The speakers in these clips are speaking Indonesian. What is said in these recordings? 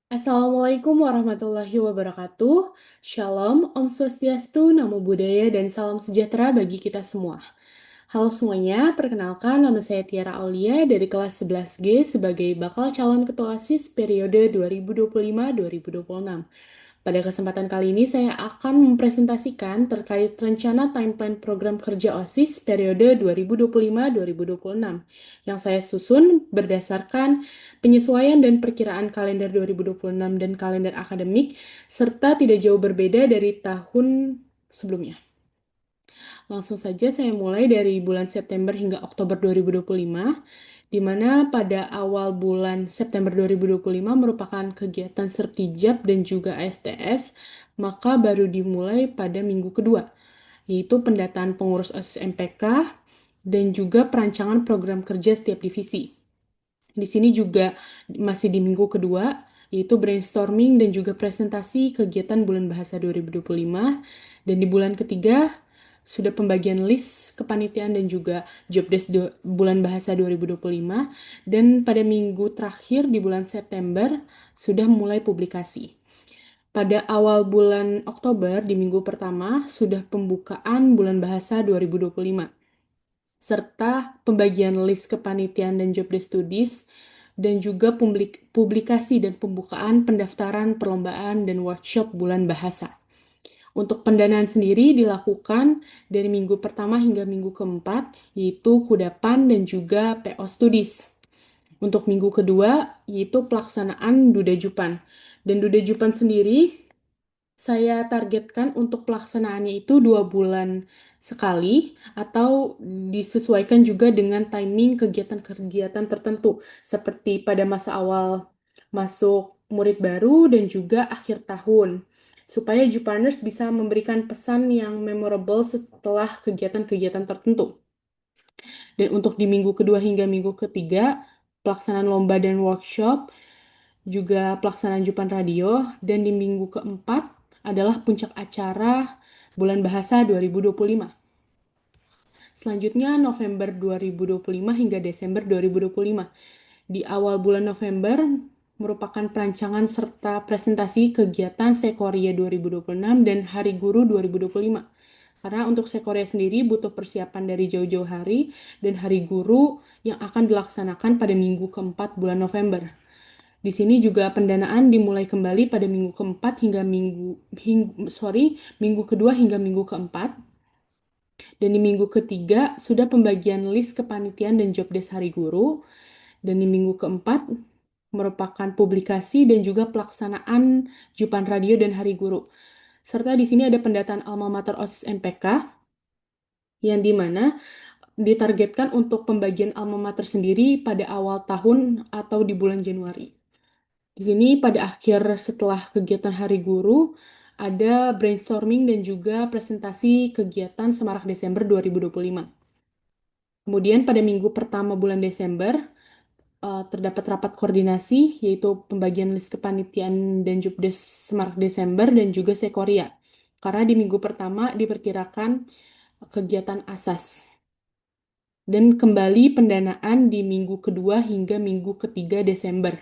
Assalamualaikum warahmatullahi wabarakatuh. Shalom, Om Swastiastu, Namo Buddhaya, dan salam sejahtera bagi kita semua. Halo semuanya, perkenalkan nama saya Tiara Aulia dari kelas 11G sebagai bakal calon ketua OSIS periode 2025-2026. Pada kesempatan kali ini saya akan mempresentasikan terkait rencana timeline program kerja OSIS periode 2025-2026 yang saya susun berdasarkan penyesuaian dan perkiraan kalender 2026 dan kalender akademik serta tidak jauh berbeda dari tahun sebelumnya. Langsung saja saya mulai dari bulan September hingga Oktober 2025, di mana pada awal bulan September 2025 merupakan kegiatan sertijab dan juga ASTS, maka baru dimulai pada minggu kedua, yaitu pendataan pengurus OSIS MPK dan juga perancangan program kerja setiap divisi. Di sini juga masih di minggu kedua, yaitu brainstorming dan juga presentasi kegiatan bulan bahasa 2025. Dan di bulan ketiga, sudah pembagian list kepanitiaan dan juga job desk bulan bahasa 2025. Dan pada minggu terakhir di bulan September, sudah mulai publikasi. Pada awal bulan Oktober, di minggu pertama, sudah pembukaan bulan bahasa 2025 serta pembagian list kepanitiaan dan job desk studies, dan juga publikasi dan pembukaan pendaftaran perlombaan dan workshop bulan bahasa. Untuk pendanaan sendiri dilakukan dari minggu pertama hingga minggu keempat, yaitu kudapan dan juga PO Studies. Untuk minggu kedua, yaitu pelaksanaan Duda Jupan. Dan Duda Jupan sendiri saya targetkan untuk pelaksanaannya itu 2 bulan sekali atau disesuaikan juga dengan timing kegiatan-kegiatan tertentu seperti pada masa awal masuk murid baru dan juga akhir tahun supaya Jupaners bisa memberikan pesan yang memorable setelah kegiatan-kegiatan tertentu. Dan untuk di minggu kedua hingga minggu ketiga, pelaksanaan lomba dan workshop juga pelaksanaan Jupan Radio, dan di minggu keempat adalah puncak acara Bulan Bahasa 2025. Selanjutnya November 2025 hingga Desember 2025. Di awal bulan November merupakan perancangan serta presentasi kegiatan Sekoria 2026 dan Hari Guru 2025. Karena untuk Sekoria sendiri butuh persiapan dari jauh-jauh hari dan Hari Guru yang akan dilaksanakan pada minggu keempat bulan November. Di sini juga pendanaan dimulai kembali pada minggu keempat hingga minggu kedua hingga minggu keempat. Dan di minggu ketiga sudah pembagian list kepanitiaan dan job desk Hari Guru. Dan di minggu keempat merupakan publikasi dan juga pelaksanaan Jupan Radio dan Hari Guru. Serta di sini ada pendataan alma mater OSIS MPK yang dimana ditargetkan untuk pembagian alma mater sendiri pada awal tahun atau di bulan Januari. Di sini pada akhir setelah kegiatan Hari Guru, ada brainstorming dan juga presentasi kegiatan Semarak Desember 2025. Kemudian pada minggu pertama bulan Desember, terdapat rapat koordinasi, yaitu pembagian list kepanitiaan dan job desk Semarak Desember dan juga Sekoria. Karena di minggu pertama diperkirakan kegiatan ASAS. Dan kembali pendanaan di minggu kedua hingga minggu ketiga Desember.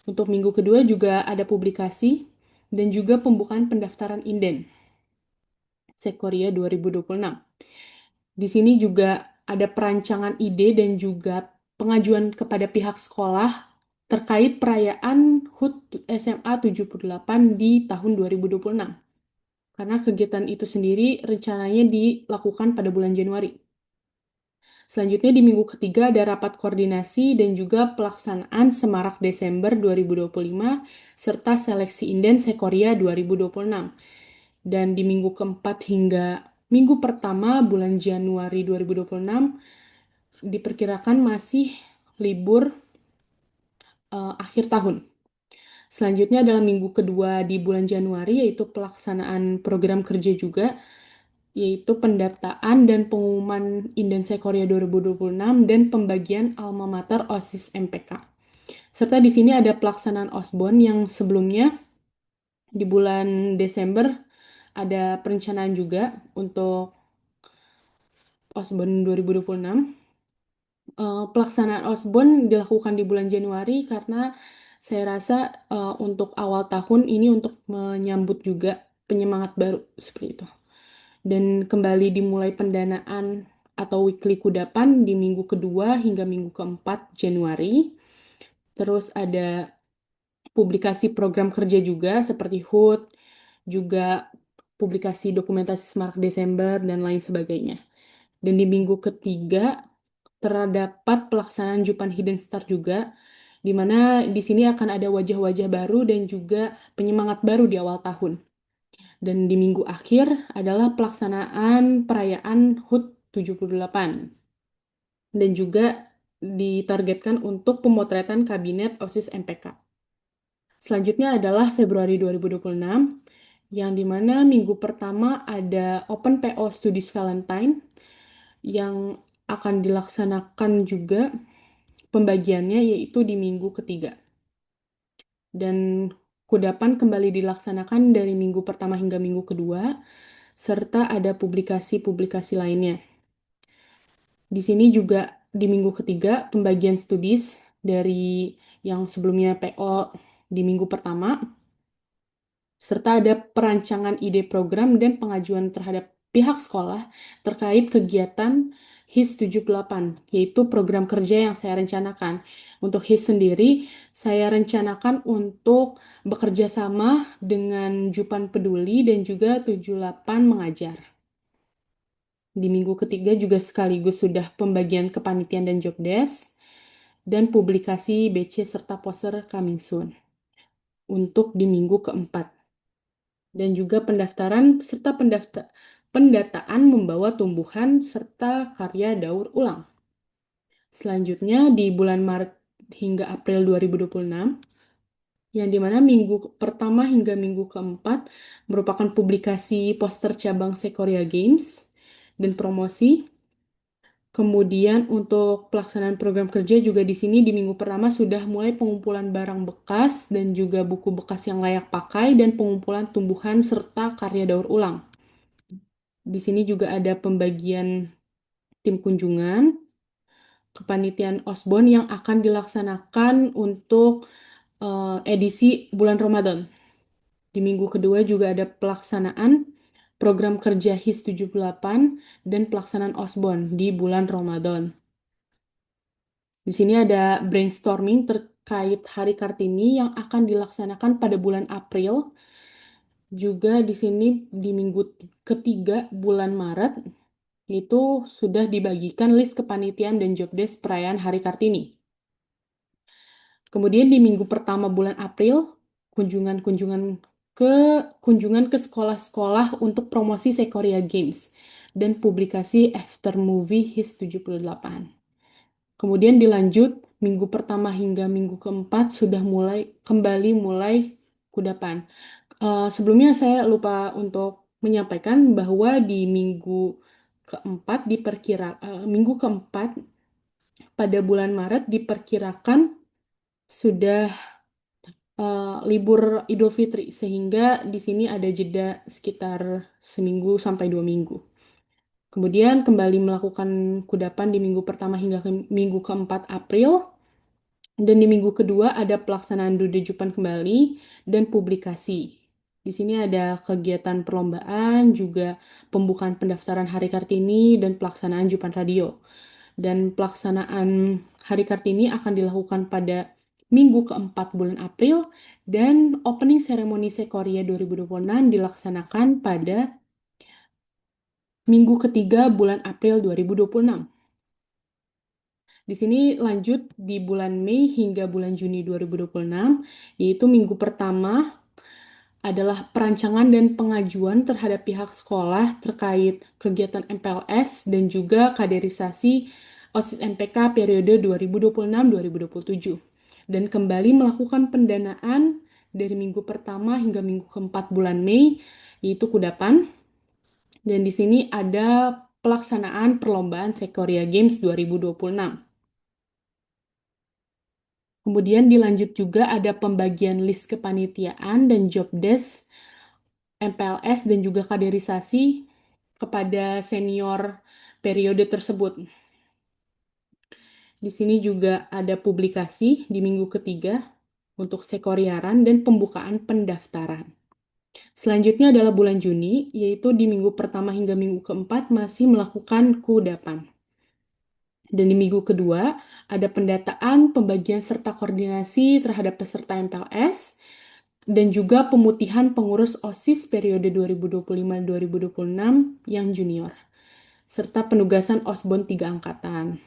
Untuk minggu kedua juga ada publikasi dan juga pembukaan pendaftaran inden Sekoria 2026. Di sini juga ada perancangan ide dan juga pengajuan kepada pihak sekolah terkait perayaan HUT SMA 78 di tahun 2026. Karena kegiatan itu sendiri rencananya dilakukan pada bulan Januari. Selanjutnya di minggu ketiga ada rapat koordinasi dan juga pelaksanaan Semarak Desember 2025 serta seleksi inden Sekoria 2026. Dan di minggu keempat hingga minggu pertama bulan Januari 2026 diperkirakan masih libur akhir tahun. Selanjutnya adalah minggu kedua di bulan Januari yaitu pelaksanaan program kerja juga yaitu pendataan dan pengumuman Indense Korea 2026 dan pembagian alma mater OSIS MPK. Serta di sini ada pelaksanaan OSBON yang sebelumnya di bulan Desember ada perencanaan juga untuk OSBON 2026. Pelaksanaan OSBON dilakukan di bulan Januari karena Saya rasa untuk awal tahun ini untuk menyambut juga penyemangat baru seperti itu. Dan kembali dimulai pendanaan atau weekly kudapan di minggu kedua hingga minggu keempat Januari. Terus ada publikasi program kerja juga seperti HUT, juga publikasi dokumentasi Smart Desember, dan lain sebagainya. Dan di minggu ketiga terdapat pelaksanaan Jupan Hidden Star juga, di mana di sini akan ada wajah-wajah baru dan juga penyemangat baru di awal tahun. Dan di minggu akhir adalah pelaksanaan perayaan HUT 78. Dan juga ditargetkan untuk pemotretan Kabinet OSIS MPK. Selanjutnya adalah Februari 2026, yang dimana minggu pertama ada Open PO Studies Valentine, yang akan dilaksanakan juga pembagiannya yaitu di minggu ketiga. Dan kudapan kembali dilaksanakan dari minggu pertama hingga minggu kedua, serta ada publikasi-publikasi lainnya. Di sini juga di minggu ketiga pembagian studies dari yang sebelumnya PO di minggu pertama, serta ada perancangan ide program dan pengajuan terhadap pihak sekolah terkait kegiatan HIS 78, yaitu program kerja yang saya rencanakan. Untuk HIS sendiri, saya rencanakan untuk bekerja sama dengan Jupan Peduli dan juga 78 Mengajar. Di minggu ketiga juga sekaligus sudah pembagian kepanitiaan dan job desk, dan publikasi BC serta poster coming soon untuk di minggu keempat. Dan juga pendaftaran serta pendataan membawa tumbuhan serta karya daur ulang. Selanjutnya di bulan Maret hingga April 2026, yang dimana minggu pertama hingga minggu keempat merupakan publikasi poster cabang Sekoria Games dan promosi. Kemudian untuk pelaksanaan program kerja juga di sini di minggu pertama sudah mulai pengumpulan barang bekas dan juga buku bekas yang layak pakai dan pengumpulan tumbuhan serta karya daur ulang. Di sini juga ada pembagian tim kunjungan, kepanitiaan Osborn yang akan dilaksanakan untuk edisi bulan Ramadan. Di minggu kedua juga ada pelaksanaan program kerja HIS 78 dan pelaksanaan Osborn di bulan Ramadan. Di sini ada brainstorming terkait Hari Kartini yang akan dilaksanakan pada bulan April. Juga di sini di minggu ketiga bulan Maret itu sudah dibagikan list kepanitiaan dan job desk perayaan Hari Kartini. Kemudian di minggu pertama bulan April, kunjungan-kunjungan kunjungan ke sekolah-sekolah untuk promosi Sekoria Games dan publikasi After Movie HIS 78. Kemudian dilanjut minggu pertama hingga minggu keempat sudah mulai kudapan. Sebelumnya saya lupa untuk menyampaikan bahwa di minggu keempat pada bulan Maret diperkirakan sudah libur Idul Fitri, sehingga di sini ada jeda sekitar seminggu sampai 2 minggu. Kemudian kembali melakukan kudapan di minggu pertama hingga minggu keempat April. Dan di minggu kedua ada pelaksanaan Dudejupan kembali dan publikasi. Di sini ada kegiatan perlombaan, juga pembukaan pendaftaran Hari Kartini, dan pelaksanaan Jupan Radio. Dan pelaksanaan Hari Kartini akan dilakukan pada minggu keempat bulan April, dan opening ceremony Sekoria 2026 dilaksanakan pada minggu ketiga bulan April 2026. Di sini lanjut di bulan Mei hingga bulan Juni 2026, yaitu minggu pertama adalah perancangan dan pengajuan terhadap pihak sekolah terkait kegiatan MPLS dan juga kaderisasi OSIS MPK periode 2026-2027. Dan kembali melakukan pendanaan dari minggu pertama hingga minggu keempat bulan Mei, yaitu kudapan. Dan di sini ada pelaksanaan perlombaan Sekoria Games 2026. Kemudian dilanjut juga ada pembagian list kepanitiaan dan job desk MPLS dan juga kaderisasi kepada senior periode tersebut. Di sini juga ada publikasi di minggu ketiga untuk sekoriaran dan pembukaan pendaftaran. Selanjutnya adalah bulan Juni, yaitu di minggu pertama hingga minggu keempat masih melakukan kudapan. Dan di minggu kedua, ada pendataan, pembagian, serta koordinasi terhadap peserta MPLS, dan juga pemutihan pengurus OSIS periode 2025-2026 yang junior, serta penugasan OSBON 3 angkatan.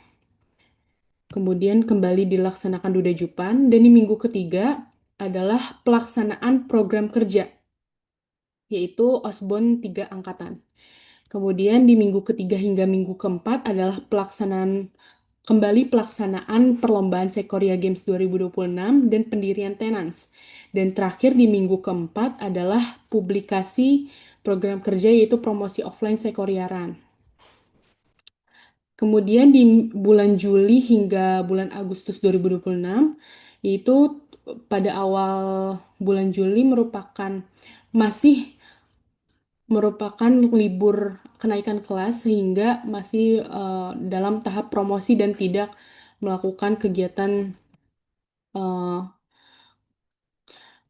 Kemudian kembali dilaksanakan Duda Jupan, dan di minggu ketiga adalah pelaksanaan program kerja, yaitu OSBON 3 angkatan. Kemudian di minggu ketiga hingga minggu keempat adalah pelaksanaan perlombaan Sekoria Games 2026 dan pendirian Tenans. Dan terakhir di minggu keempat adalah publikasi program kerja yaitu promosi offline Sekoriaran. Kemudian di bulan Juli hingga bulan Agustus 2026, yaitu pada awal bulan Juli masih merupakan libur kenaikan kelas sehingga masih dalam tahap promosi dan tidak melakukan eh,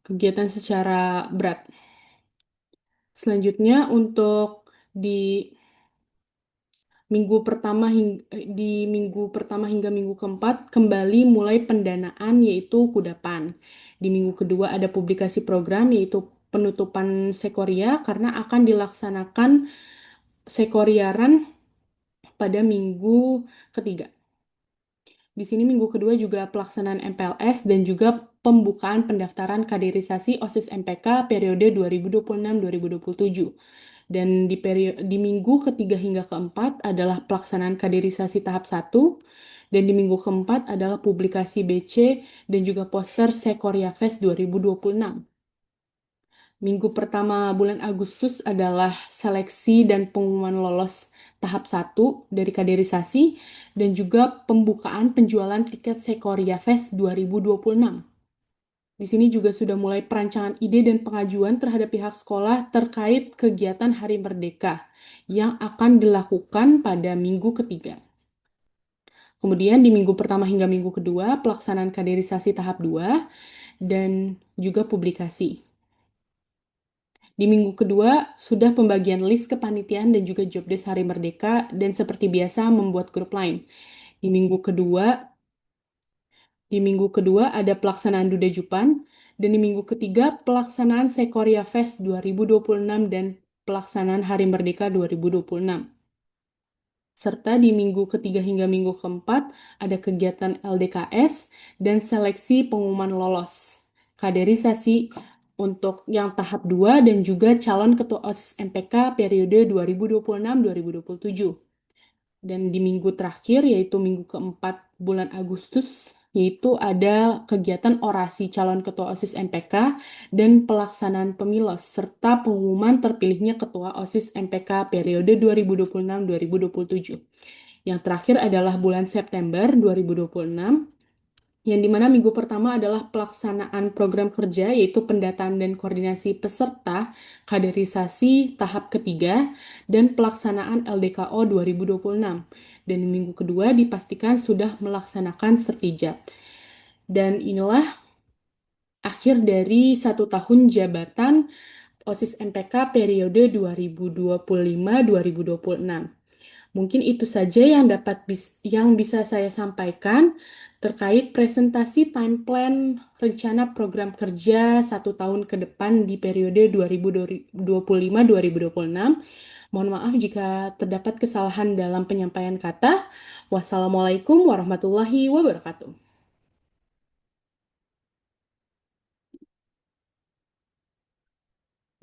kegiatan secara berat. Selanjutnya untuk di minggu pertama hingga minggu keempat kembali mulai pendanaan yaitu kudapan. Di minggu kedua ada publikasi program yaitu penutupan Sekoria karena akan dilaksanakan Sekoriaran pada minggu ketiga. Di sini minggu kedua juga pelaksanaan MPLS dan juga pembukaan pendaftaran kaderisasi OSIS MPK periode 2026-2027. Dan di minggu ketiga hingga keempat adalah pelaksanaan kaderisasi tahap 1, dan di minggu keempat adalah publikasi BC dan juga poster Sekoria Fest 2026. Minggu pertama bulan Agustus adalah seleksi dan pengumuman lolos tahap 1 dari kaderisasi dan juga pembukaan penjualan tiket Sekoria Fest 2026. Di sini juga sudah mulai perancangan ide dan pengajuan terhadap pihak sekolah terkait kegiatan Hari Merdeka yang akan dilakukan pada minggu ketiga. Kemudian di minggu pertama hingga minggu kedua pelaksanaan kaderisasi tahap 2 dan juga publikasi. Di minggu kedua, sudah pembagian list kepanitiaan dan juga jobdesk Hari Merdeka, dan seperti biasa membuat grup lain. Di minggu kedua, ada pelaksanaan Duda Jupan, dan di minggu ketiga pelaksanaan Sekoria Fest 2026 dan pelaksanaan Hari Merdeka 2026. Serta di minggu ketiga hingga minggu keempat ada kegiatan LDKS dan seleksi pengumuman lolos kaderisasi untuk yang tahap 2 dan juga calon ketua OSIS MPK periode 2026-2027. Dan di minggu terakhir yaitu minggu keempat bulan Agustus yaitu ada kegiatan orasi calon ketua OSIS MPK dan pelaksanaan pemilos serta pengumuman terpilihnya ketua OSIS MPK periode 2026-2027. Yang terakhir adalah bulan September 2026 yang dimana minggu pertama adalah pelaksanaan program kerja yaitu pendataan dan koordinasi peserta kaderisasi tahap ketiga dan pelaksanaan LDKO 2026. Dan minggu kedua dipastikan sudah melaksanakan sertijab. Dan inilah akhir dari 1 tahun jabatan OSIS MPK periode 2025-2026. Mungkin itu saja yang bisa saya sampaikan terkait presentasi time plan rencana program kerja 1 tahun ke depan di periode 2025-2026. Mohon maaf jika terdapat kesalahan dalam penyampaian kata. Wassalamualaikum warahmatullahi wabarakatuh.